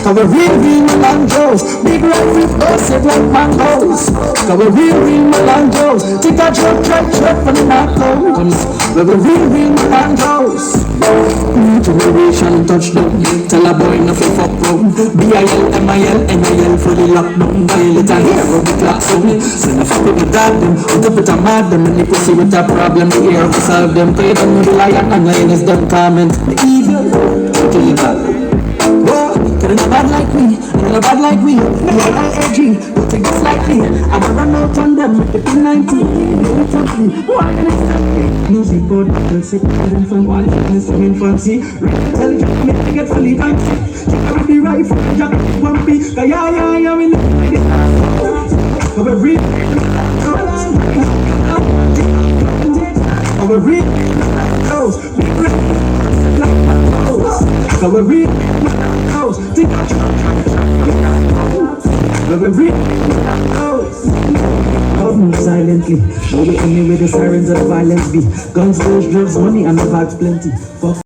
Cause we real melangeros. Big rifle busted like mangoes. Cause we real melangeros. Take a trip for the narcos. Cause we real melangeros. New generation touchdown. Tell a boy no fi fuck round. B-I-L-M-I-L-M-I-L fully locked down. Violate and hear how the clock sound. So no fuck with the dog them. Out up with a mad them. And the pussy with a problem. The air to solve them. Play them with the lion and lioness them comment. The evil, to evil. Whoa, cause they're not bad like me, they're not bad like me. Me are all edgy, don't take this lightly. I'm gonna run out on them with the P90. Don't touch me, why can I stop me? Music board, they'll sit down from one fitness from infancy. Real intelligent, make me get fully fancy. Check out the rifle, jack one piece. Yeah, we look like this. Cause we're real. Cause we're real. Big red. So we're real hoes. We're real hoes. Love move silently. Show it to me with the sirens of violence be. Guns, girls, drugs, money, and the bags plenty. Fuck.